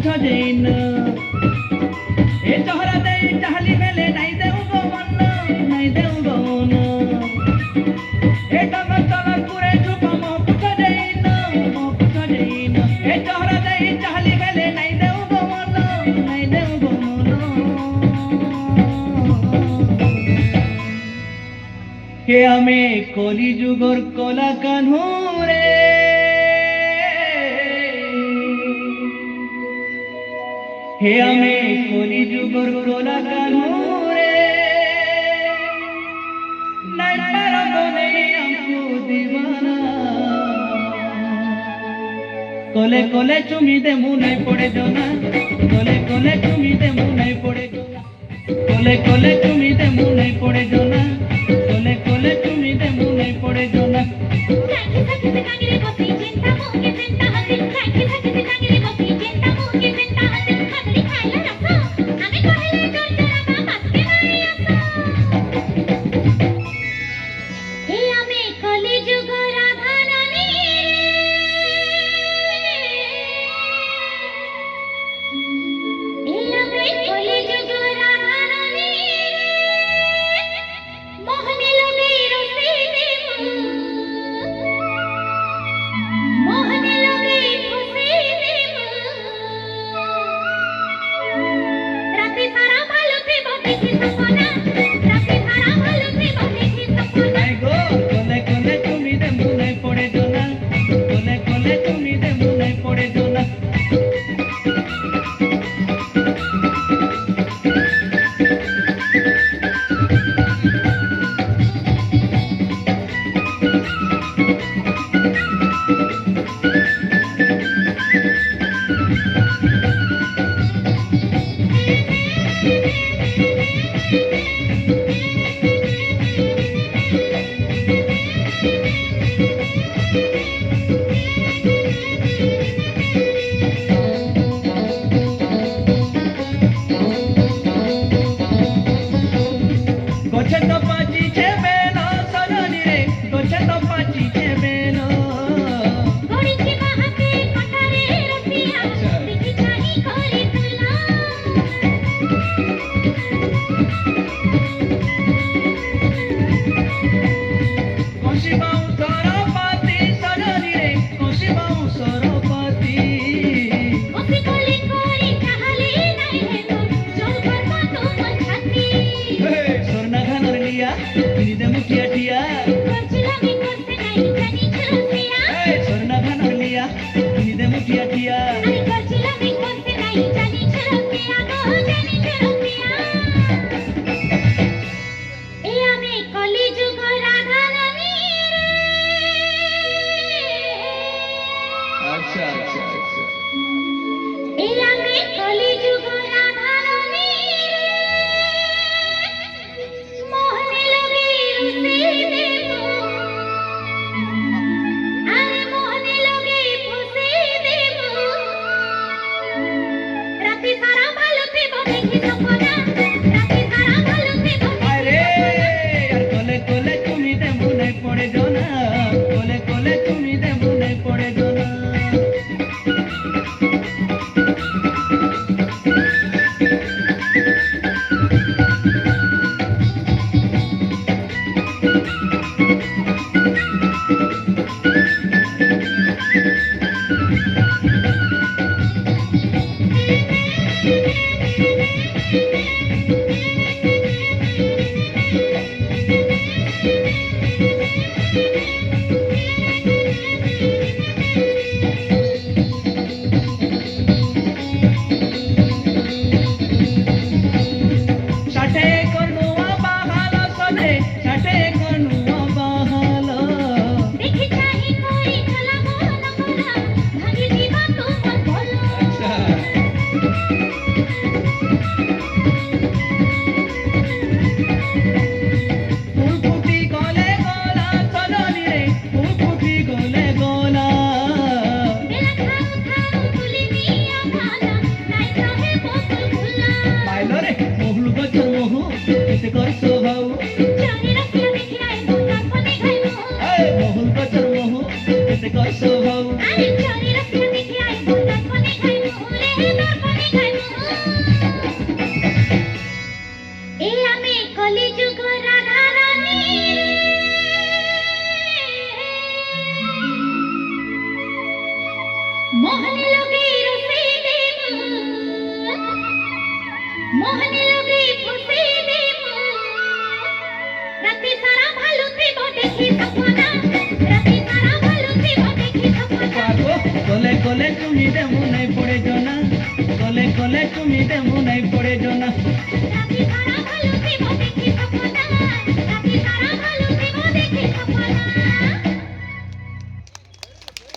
পুছো যেই না এ চহরা দেই চাহলি মেলে নাই দেউ গো মন নাই দেউ গো মন এ ডগর ডগর করে ঝুপা মো পুছো যেই না এ চহরা দেই চাহলি মেলে নাই দেউ গো মন নাই দেউ গো মন কে আমি কলি যুগর কলা কানু রে হে আমি কলি যুগর কলা কানু রে নাই পারবো নেই আমকু দিবানা কোলে কোলে চুমি দে মুনাই পড়ে জোনা কোলে কোলে চুমি দে মুনাই পড়ে জোনা কোলে কোলে চুমি দে মুনাই পড়ে জোনা কোলে কোলে চুমি দে মুনাই পড়ে জোনা রাখি থাকি সে কাগিরে বসি চিন্তা মুকে চিন্তা হাতে রাখি থাকি সে কাগিরে বসি চিন্তা মুকে চিন্তা হাতে খাগড়ি খাইলা রাখো আমি কহিলে জোর জোড়া মাসকে নাই আসো হে আমি কলি যুগ রাধা রানী হে আমি কলি যুগ রাধা রানী মোহনে লগে রসে দেব মোহনে লগে ফসে দেব রাতে সারা ভালো থেব দেখি সপনা রাতে সারা ভালো থেব দেখি সপনা আই গো কোলে কোলে চুমি দে মুনাই পড়ে জোনা কোলে কোলে চুমি দে মুনাই পড়ে জোনা গোছে তো পাচি ছেবে না সজনি রে গোছে তো পাচি ছেবে না গড়িছে বাহাতে কটারে রসিয়া দেখি চাহি করে তুলা কষিবাউ সরপাতি সজনি রে কষিবাউ সরপাতি ওসি কলি করি চাহলে নাই হেতো জল করবা তোমার ছাতি সোনা ঘানর লিয়া তিনি দে মুঠিয়া ঠিয়া করছিলামি করতে নাই জানি ছুটিয়া সোনা ঘানর লিয়া তিনি দে মুঠিয়া ঠিয়া আমি করছিলামি করতে নাই জানি ছুটিয়া গো জানি ছুটিয়া এ আমি কলি যুগ রাধা রানী রে আচ্ছা আচ্ছা আচ্ছা এ আমি কলি যুগ রাধা রানী রে মোহনে লগে রসে দেব আরে মোহনে লগে ফসে দেব রাতে সারা ভালো থেব দেখি সপনা রাতে সারা ভালো থেব আরে আর কোলে কোলে চুমি দে মুনাই পড়ে জোনা কোলে কোলে চুমি দে মুনাই পড়ে জোনা রাতি সারা ভালো থিব দেখি সপনা রাতি সারা ভালো থিব দেখি সপনা পাগো কোলে কোলে তুমি দেমু নাই পড়ে জনা কোলে কোলে তুমি দেমু নাই পড়ে জনা রাতি সারা ভালো